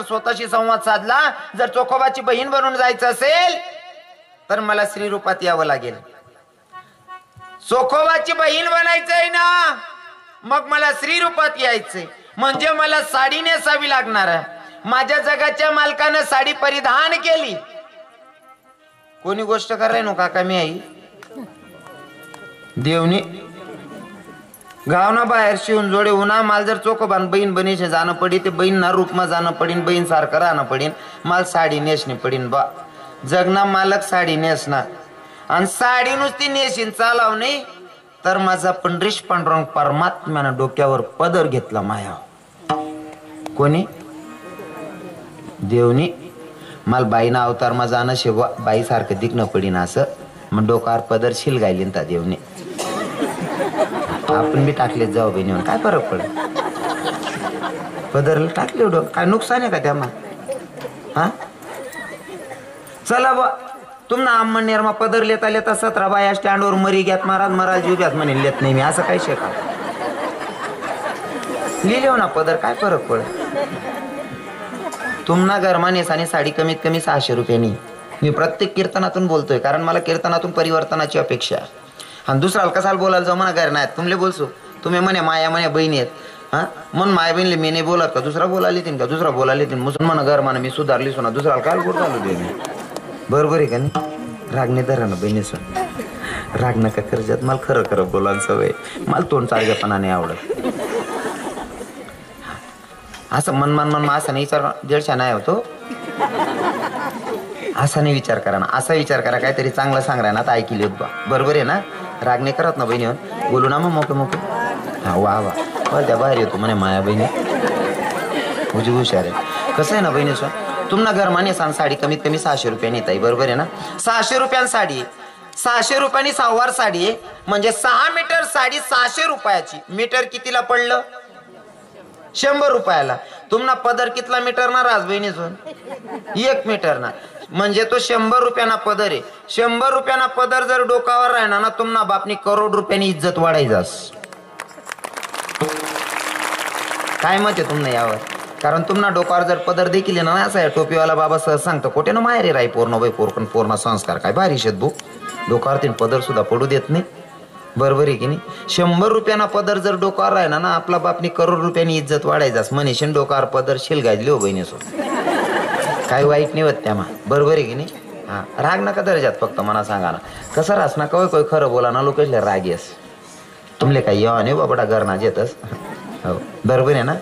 स्वतःशी संवाद साधला, जर चोखोबाची बहीण बनून जायचं असेल तर मला स्त्री रूपात यावं लागेल. चोखोबाची बहीण बनायचंय ना, मग मला स्त्री रूपात यायचंय. म्हणजे मला साडी नेसावी लागणार आहे. माझ्या जगाच्या मालकानं साडी परिधान केली. कोणी गोष्ट कराय नो काका मी आई देवनी गावना बाहेर शिवून जोडे उन्हा माल जर चोखोबान बहीण बनीचे जाणं पडी ते बहीण ना रूपमा जाणं पडीन, बहीण सारखं राहणं पडीन, माल साडी नेसणी पडीन. बा जगना मालक साडी नेसणार आणि साडी नुसती नेशीन चालाव नाही तर माझा पंढरीश पांडुरंग परमात्म्यानं डोक्यावर पदर घेतला माया. कोणी देवनी माल बाईना अवतार मा जाणं शेवा बाई सारखं दिखणं पडीन असं मग डोक्यावर पदर शिल गायली ता देवने. आपण बी टाकले जाऊ बहिणी काय फरक पडेल. पदरला टाकले डोक काय नुकसान आहे का त्यामा. हा चला बा तुम्हाला आम्हा नेरमा पदर लेता लेता 17 बाया स्टँडवर मरी घ्यात महाराज महाराज जीव्यात म्हणे लेत नाही मी असं काय शेका लिहिले हो ना पदर काय फरक पडेल. तुम्हाला गरमानेसाने साडी कमीत कमी 600 रुपयांनी. मी प्रत्येक कीर्तनातून बोलतोय कारण मला कीर्तनातून परिवर्तनाची अपेक्षा आहे. आणि दुसरा कसाला बोलायला जाऊ म्हणा घर नाही तुमले बोलसो तुम्ही म्हणे माया म्हणे बहिणी आहेत. हा म्हणून माया बहिणीले मी नाही बोलत का दुसरा बोलायला येतील का दुसरा बोलायला येतील मुसलमान घर म्हणा मी सुधारली सोना दुसरा काय बोल चालू दे मी. बरोबर आहे का नाही. रागणे धरा ना बहिणी सोन राग नका करजात. मला खरं खरं बोलायला सवय. मला तोंड चालगेपणा नाही आवडत. असं मन असा नाही विचार दीडशा नाही होतो. असा नाही विचार करा ना. असा विचार करा काहीतरी चांगलं सांगणार ना तर ऐकली होत बा. बरोबर आहे ना. राग नाही करत ना बहिणी बोलू ना मग मोके मोके. हा वा वा बरं त्या बाहेर येतो म्हणे माया बहिणी तुझी हुशार आहे. कसं आहे ना बहिणी सो तुम्हाला घर माने सांग साडी कमीत कमी 600 रुपयांनी येत आहे. बरोबर आहे ना. 600 रुपयांनी साडी 600 रुपयांनी 6 साडी आहे म्हणजे 6 मीटर साडी 600 रुपयाची. मीटर कितीला पडलं 100 रुपयाला. तुम्हाला पदर कितला मीटर ना राज बहिणी सोन 1 मीटर ना म्हणजे तो 100 रुपयांना पदर आहे. 100 रुपयांना पदर जर डोकावर राहणार ना तुम्हाला बापनी करोड रुपयांनी इज्जत वाढायचास. काय मत आहे तुम्हाला यावर. कारण तुम्हाला डोकावर जर पदर देखील ना असं आहे टोपीवाला बाबा सहज सांगतो कोठे ना माहेरी राही पूर्ण बाई पूर्ण संस्कार काय भारी शेत डोकावर तीन पदर सुद्धा पडू देत नाही. बरोबर आहे की नाही. 100 रुपयांना पदर जर डोकावर राहिला ना आपला बापनी करोड रुपयांनी इज्जत वाढायचास. मनीषन डोकावर पदर शिल गाजली हो बहिणीसोबत काही वाईट नाही होत त्यामा. बरोबर आहे की नाही. हा राग नका दर्जात फक्त मला सांगा ना कसं रास ना कोई खरं बोला ना लोकसले राग येस तुमले काही येवा नाही बाबडा घरना येतस. हो बरोबर आहे ना.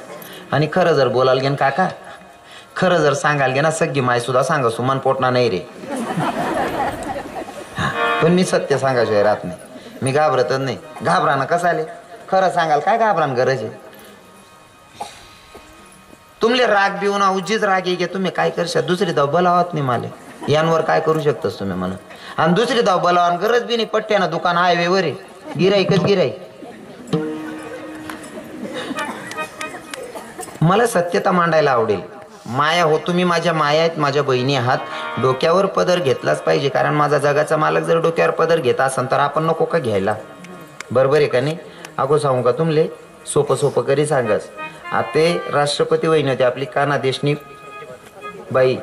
आणि खरं जर बोलाल गेन काका खरं जर सांगाल गे ना सगळी माय सुद्धा सांगा सुमन पोटना नाही रे. पण मी सत्य सांगायचं राहत नाही. मी घाबरतच नाही. घाबरा ना कसं आले खरं सांगाल काय घाबरान गरज आहे. तुमले राग बिवून उजीच राग ये तुम्ही काय करशा दुसरी धाव बोलावत नाही मला यांवर काय करू शकतस तुम्ही म्हणून. आणि दुसरी धाव बोलावा गरज बी नाही. पट्ट्यानं दुकान हायवे वर आहे गिराईकच गिराईक. मला सत्यता मांडायला आवडेल. माया हो तुम्ही माझ्या माया आहेत माझ्या बहिणी आहात. डोक्यावर पदर घेतलाच पाहिजे कारण माझा जगाचा मालक जर डोक्यावर पदर घेत असेल तर आपण नको का घ्यायला. बरोबर आहे का नाही. अगो सांगू का तुमले सोपं करी सांगस. आता राष्ट्रपती वहिनी होते आपली काना देशनी बाई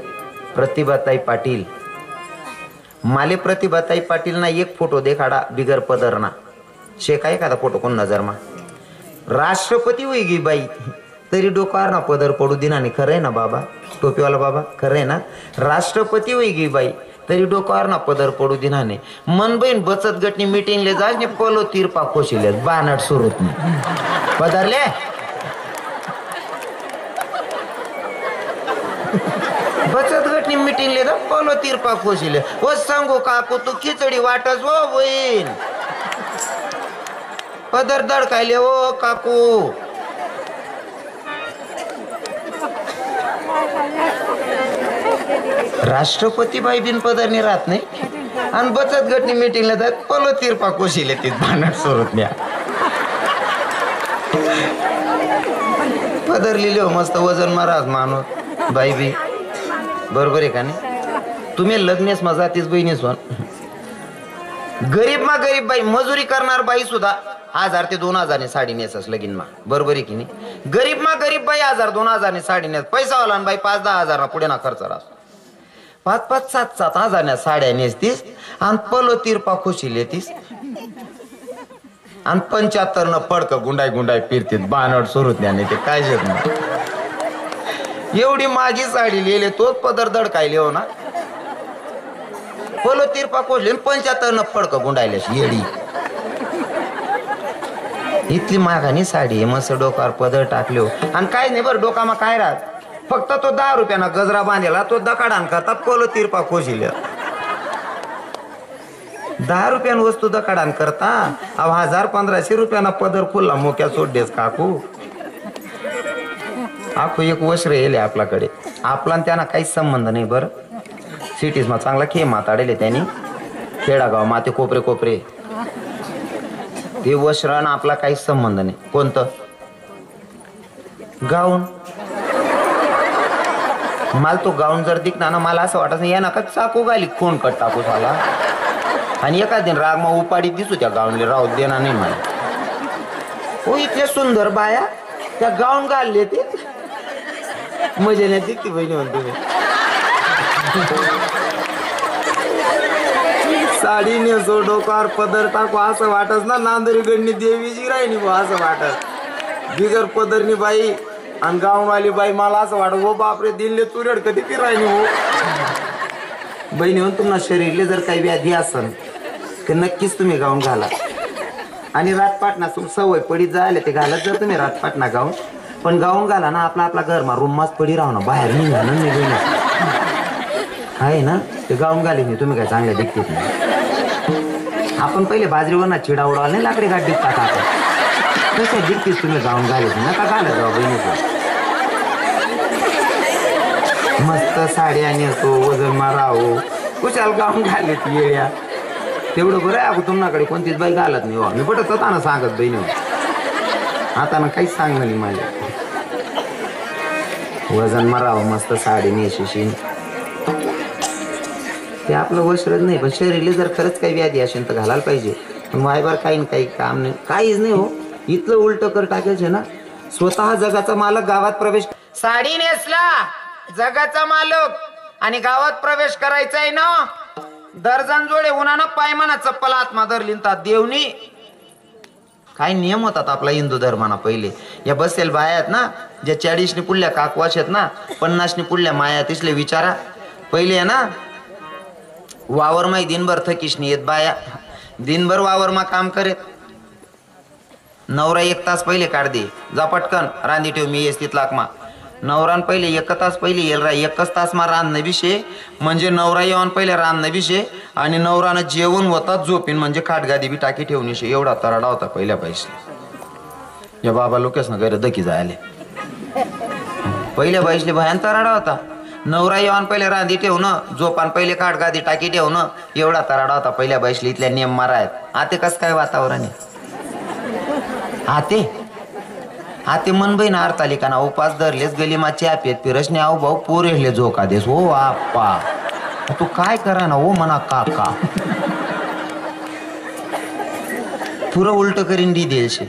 प्रतिभाताई पाटील. माले प्रतिभाताई पाटील ना एक फोटो देखाडा बिगर पदर ना शेका एखादा फोटो कोण नजर मा. राष्ट्रपती होई गी बाई तरी डोकार ना पदर पडू दिना नाही. खरं आहे ना बाबा टोपीवाला बाबा खरं आहे ना. राष्ट्रपती होई गी बाई तरी डोकार ना पदर पडू दिना नाही. मन बहीण बचत गटनी मीटिंगले जाय पलो तिरपा खोशिले बानट सुरूत नाही पदरले. बचत गटनी मीटिंगले जा पलो तिरपा खोशिले व सांगू काकू तू खिचडी वाटस हो बहीण पदर दड खायले हो काकू. राष्ट्रपती बाई बिन पदरनी राहत नाही आणि बचत गटनी मीटिंगला जात पलो तिरपा कोशिले ती भांडण सुरूत न्या. पदर लिहिले हो मस्त वजन महाराज मानूत बाई बी. बरोबर आहे का नाही. तुम्ही लग्नेस मजा तीच बहिणीस गरीब मा गरीब बाई मजुरी करणार बाई सुद्धा 1000 ते 2000 साडी नेसस लगीन मा, बरोबर आहे की नाही? गरीब मा गरीब बाई 1000-2000 साडी नेस, पैसा वाला बाई 5-10 हजार पुढे ना खर्च राहतो. 5-5, 7-7 हजार साड्या नेसतीस आणि पलो तिरपा खुशी लेतीस आणि 75 न पडक गुंडाई गुंडाई फिरतीत बानड सुरूत नाही ते काय शेत ना. एवढी माझी साडी लिहिले तोच पदर दडकायले हो ना. पलो तिरपा कोसले 75 न पडक गुंडायले येडी. इतली मागानी साडी आहे, मस्त डोक्यावर पदर टाकले हो आणि काय नाही बरं डोकामा काय राहत, फक्त तो 10 रुपयाना गजरा बांधलेला तो दकाडान करता पलो तिरपा कोशिले. 10 रुपयान वस्तू दकाडान करता, 1000-1500 रुपयाना पदर खुल्ला मोक्या सोडडेस काकू. आखो एक वस्त्र येले आपल्याकडे, आपला त्यांना काहीच संबंध नाही बरं. सिटीज मा चांगला खेळ माताडेले त्यांनी, खेडागाव माते कोपरे कोपरे ते वस्त्रानं आपला काहीच संबंध नाही. कोणतं गाऊन, मला तो गाऊन जर दिखना ना मला असं वाटत नाही या नका चाकू घाली कोण कट टाकू झाला आणि एका दिन राग मग उपाडी दिसू त्या गाऊनले राहू देणार नाही मला. हो इतके सुंदर बाया त्या गाऊन घालले ते मजा नाही दिसती बहिणी म्हणतो मी. साडी नेसो डोकार पदर टाकू असं वाटत ना नांदरी गडनी देवीची राहिली बा असं वाटत. बिगर पदरनी बाई आणि गाववाली बाई मला असं वाटत हो बापरे दिल्ली तुरड कधी फिरायनी हो. बहिणी म्हणून तुम्हाला शरीरले जर काही व्याधी असन तर नक्कीच तुम्ही गाऊन घाला आणि रातपाटना सवय पडी जायला ते घालत जर तुम्ही रातपाटना गाऊन, पण गाऊन घाला ना आपला आपला घर मा रूम माच पडी राहू ना बाहेर निघा ना निघून आहे ना. ते गाऊन घाले नाही तुम्ही काय चांगले दिखतेत नाही. आपण पहिले बाजरीवर ना चिडा उडवाल नाही लाकडी गाठ दिसता का कशा दिखतीस तुम्ही गाऊन घालत नका घालत जाऊ बहिणीचं. मस्त साड्या नेसो वजन मारावं कुशाल गाऊन घालेत येड्या तेवढं बरं आहे. अगो तुमच्याकडे कोणतीच बाई घालत नाही हो. मी पटत होता ना सांगत बहिणी आता ना काहीच सांगलं नाही माझ्या. वजन मारावं मस्त साडी नेसशील ते आपलं वस्त्रच नाही, पण शरीरला जर खरंच काही व्याधी असेल तर घालायला पाहिजे. पण वायबार काही ना काही काम नाही काहीच नाही हो. इथलं उलट कर टाकायचे ना. स्वतः जगाचा मालक गावात प्रवेश, साडी नेसला जगाचा मालक आणि गावात प्रवेश करायचा आहे ना. दर्जन जोडे उन्हानं पायमाना चप्पल आत्मा धरलीनतात देवनी. काय नियम होतात आपला हिंदू धर्माना. पहिले या बसेल बाया आहेत ना ज्या 40 पुढल्या काकवाश आहेत ना 50 पुढल्या माया तिसले विचारा. पहिले आहे ना वावर माई दिनभर थकीश नाही येत बाया, दिनभर वावर मा काम करेत. नवरा 1 तास पहिले काढ दे जा पटकन रांधी ठेव मी येस तिथला मा. नवरान पहिले 1 तास पहिले येल रा 1 तास मा रांधणं विषय म्हणजे नवरा येऊन पहिले रांधणं विषय आणि नवरानं जेवण होतात झोपीन म्हणजे खाटगादी बी टाकी ठेवून विषय. एवढा तराडा होता पहिल्या पैसे. या बाबा लोकेस ना गैर दकी जायले पहिल्या बाईसले भयान तराडा होता. नवरा येऊन पहिले रांधी ठेवणं झोपान पहिले खाटगादी टाकी ठेवणं एवढा तराडा होता पहिल्या बाईसले. इथल्या नियम मारायत. आते कस काय वातावरण आहे आते मन बहीण आरतालिका ना उपास धरलेस गली मा च्या पेत पिरसने आऊ भाऊ पोरेले झोका देस हो आप्पा तू काय करा ना हो म्हणा काका पुरं उलट करीन दी देलशे.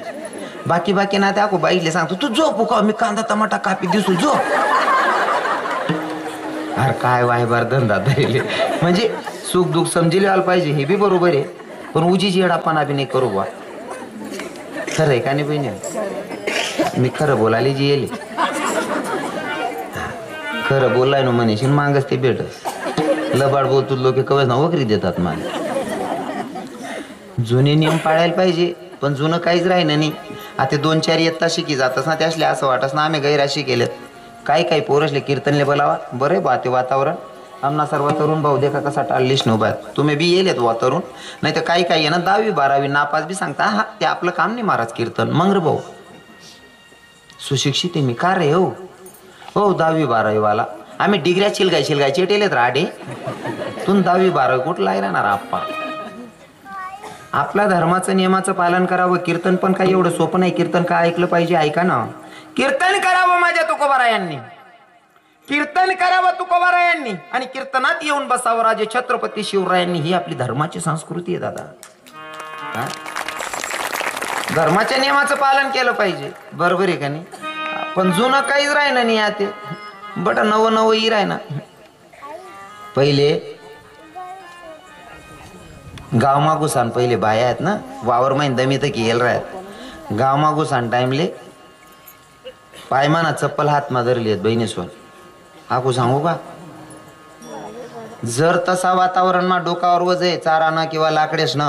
बाकी ना त्या बाईले सांगतो तू झोपू का मी कांदा टमाटा कापी दिसू झोप. अरे काय वायबार धंदा धरले म्हणजे सुख दुःख समजेल आलं पाहिजे हे बी बरोबर आहे. पण उजीची येडापणा बी नाही करू बा. खरं आहे का नाही बहिणी. मी खरं बोलायला जी येले खरं बोलाय ना म्हणेशील मागच ते भेटस. लबाड बोलतो लोक कवच ना वगैरे देतात मला. जुने नियम पाळायला पाहिजे पण जुनं काहीच राहिलं नाही. आता 2-4 इयत्ता शिकी जातस ना त्यासले असं वाटस ना आम्ही गैराशी केलेत. काही पोरसले कीर्तनले बोलावा बरे बा ते वातावरण. आमना सर्व तरुण भाऊ देखा कसा टाळलीस नव्हत तुम्ही बी येलेत वातावरण. नाही तर काही आहे ना 10वी 12वी नापास बी सांगता हा ते आपलं काम नाही महाराज कीर्तन. मग रे भाऊ सुशिक्षित आहे मी का रे हो 10वी 12वी वाला आम्ही डिग्र्या शिलगाय चेटेलेत राडे तुम 10वी 12वी कुठला आहे राहणार आप्पा. आपल्या धर्माचं नियमाचं पालन करावं. कीर्तन पण काही एवढं सोपं नाही. कीर्तन काय ऐकलं पाहिजे ऐका ना. कीर्तन करावं माझ्या तुकोबारायांनी. कीर्तन करावं तुकोबारायांनी आणि कीर्तनात येऊन बसावं राजे छत्रपती शिवरायांनी. ही आपली धर्माची संस्कृती आहे दादा. धर्माच्या नियमाचं पालन केलं पाहिजे, बरोबर आहे का नाही? पण जुनं काहीच राहिना नाही आता, बट नवं नवं ही राहिना. पहिले गाव मागूसान पहिले बाया आहेत ना, वावर माहीत दमी तर केल राहत. गाव मागूसान टाइमले पायमाना चप्पल हात धरली आहेत बहिणीसोन. आकू सांगू का, जर तसा वातावरणमा डोकावर वज आहे चारानं किंवा लाकडेस न,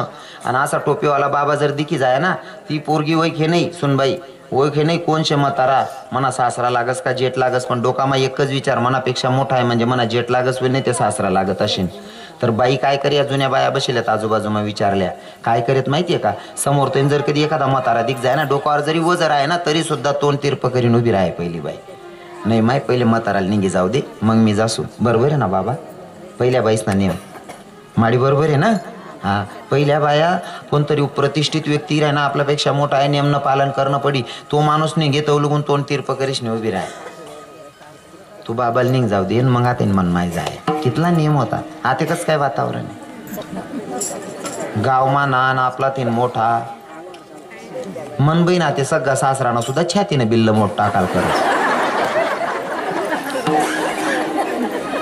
आणि असा टोपीवाला बाबा जर दिकी जाय ना, ती पोरगी ओळखे नाही सुनबाई, ओळखे नाही कोणशे म्हातारा, मना सासरा लागस का जेठ लागस. पण डोकामा एकच विचार, मनापेक्षा मोठा आहे म्हणजे मना जेठ लागस वे नाही ते सासरा लागत असेल. तर बाई काय करी, जुन्या बाया बसल्यात आजूबाजूमा विचारल्या, काय करीत माहितीये का, समोर तो जर कधी एखादा म्हातारा दिक जाय ना, डोकावर जरी वजर आहे ना तरी सुद्धा तोंड तिरप करीन उभी राहाय पहिली बाई. नाही माय पहिले म्हाताराला निघी जाऊ दे मग मी जासू, बरोबर आहे ना बाबा? पहिल्या बाईस ना नियम माडी, बरोबर आहे ना? हा, पहिल्या बाया कोणतरी प्रतिष्ठित व्यक्ती राह ना, आपल्यापेक्षा मोठा आहे, नियमनं पालन करणं पडी. तो माणूस नाही घेत उलगून तोंड तिरप करीश नाही उभी राह, तू बाबाला निघ जाऊ दे. मग आता मन माय जाय कितला नियम होता. आता कसं काय वातावरण आहे गावमा नान आपला तीन मोठा मन बहीण ते सगळा सासराना सुद्धा छातीने बिल्ल मोठ टाकाल कर,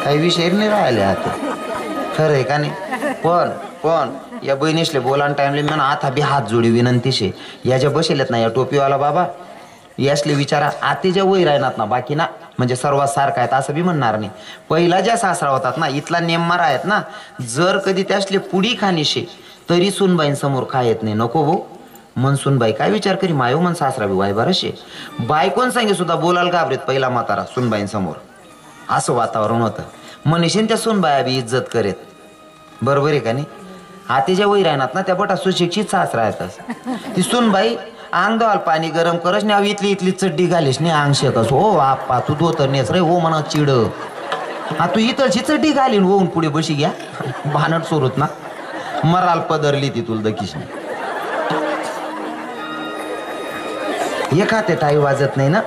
काही विषय नाही राहिले आता, खरं आहे का नाही? पण या बहिणीशले बोलान टाइमले म्हणा आता बी हात जोडी विनंती शे, या ज्या बसेलेत ना या टोपीवाला बाबा, यासले विचारा आते ज्या वय राहणार ना, बाकी ना म्हणजे सर्वात सारखा आहेत असं बी म्हणणार नाही. पहिला ज्या सासरा होतात ना, इथला नेम मारा आहेत ना, जर कधी त्यासले पुडी खाणीशे तरी सुनबाईन समोर खायत नाही. नको भाऊ मन सुनबाई काय विचार करी, मायो मन सासरा बी वाय बरशे. बायकोन सांगे सुद्धा बोलायला घाबरेत पहिला म्हातारा सुनबाईन समोर, असं वातावरण होतं. मनीषीन त्या सुनबाया बी इज्जत करेत, बरोबर आहे का नाही? आतेच्या वय राहणार ना त्या बटा सुशिक्षित सासरा येतात. ती सुनबाई अंग दवाल पाणी गरम करस नाही, इथली चड्डी घालीस नाही अंग शेकस. हो आप्पा तू धोतर नेस रे, हो म्हणा चिड, हा तू इथलची चड्डी घालीन होऊन पुढे बशी घ्या, भानट सोडत ना मराल पदरली ती तुला दकीश नाही. एका ते टाई वाजत नाही ना,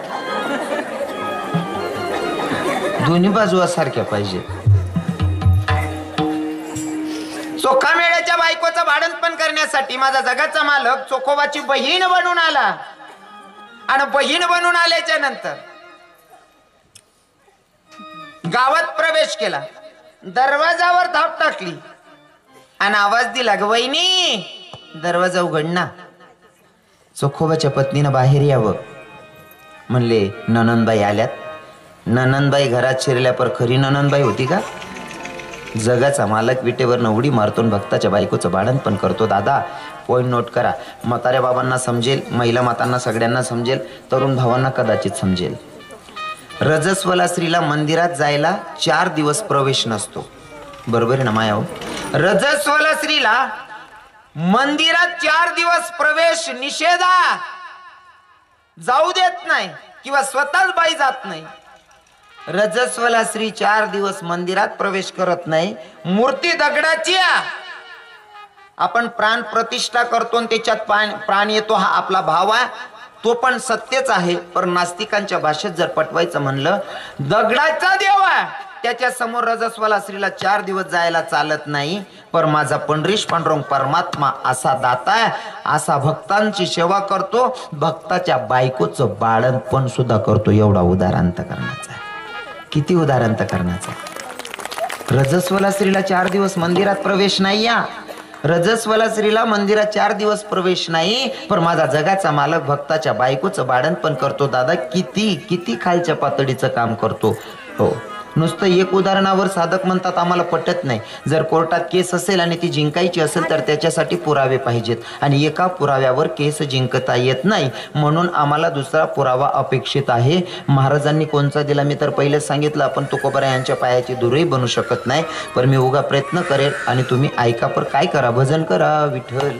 दोन्ही बाजू सारख्या पाहिजे. चोखा मेळ्याच्या बायकोचं भाडणपण करण्यासाठी माझा जगाचा मालक चोखोबाची बहीण बनून आला, आणि बहीण बनून आल्याच्या नंतर गावात प्रवेश केला, दरवाजावर धाप टाकली आणि आवाज दिला, ग वहिनी दरवाजा उघडना. चोखोबाच्या पत्नीनं बाहेर यावं म्हणले. ननंदबाई आल्यात. ननंदबाई घरात शिरल्या पर खरी ननंदबाई होती का? जगाचा मालक विटेवरनं उडी मारतून भक्ताच्या बायकोचं भाडण पण करतो. दादा पॉइंट नोट करा, म्हाताऱ्या बाबांना समजेल, महिला मातांना सगळ्यांना समजेल, तरुण भावांना कदाचित समजेल. रजस्वला स्त्रीला मंदिरात जायला 4 दिवस प्रवेश नसतो, बरोबर आहे ना माया? रजस्वला स्त्रीला मंदिरात 4 दिवस प्रवेश निषेधा, जाऊ देत नाही किंवा स्वतःच बाई जात नाही. रजस्वला स्त्री 4 दिवस मंदिरात प्रवेश करत नाही. मूर्ती दगडाची आपण प्राण प्रतिष्ठा करतो आणि त्याच्यात प्राण येतो, हा आपला भाव आहे, तो पण सत्यच आहे. पण नास्तिकांच्या भाषेत जर पटवायचं म्हणलं, दगडाचा देव आहे त्याच्या समोर रजस्वला स्त्रीला 4 दिवस जायला चालत नाही. पर माझा पंढरीश पांडुरंग परमात्मा असा दाता आहे, असा भक्तांची सेवा करतो, भक्ताच्या बायकोचं बाळण पण सुद्धा करतो. एवढा उदाहरण करण्याचा आहे. किती उदाहरण करण्याचा. रजस्वला स्त्रीला 4 दिवस मंदिरात प्रवेश नाही. या रजस्वला स्त्रीला मंदिरात 4 दिवस प्रवेश नाही, पण माझा जगाचा मालक भक्ताच्या बायकोचं बाळण पण करतो. दादा किती किती खालच्या पातळीचं काम करतो. हो, नुसतं एक उदाहरणावर साधक म्हणतात आम्हाला पटत नाही. जर कोर्टात केस असेल आणि ती जिंकायची असेल तर त्याच्यासाठी पुरावे पाहिजेत, आणि एका पुराव्यावर केस जिंकता येत नाही, म्हणून आम्हाला दुसरा पुरावा अपेक्षित आहे. महाराजांनी कोणचा दिला मी तर पहिलेच सांगितलं, आपण तुकोबारा यांच्या पायाची दुरही बनू शकत नाही. पण मी उगा प्रयत्न करेल आणि तुम्ही ऐका. पर काय करा, भजन करा विठ्ठल.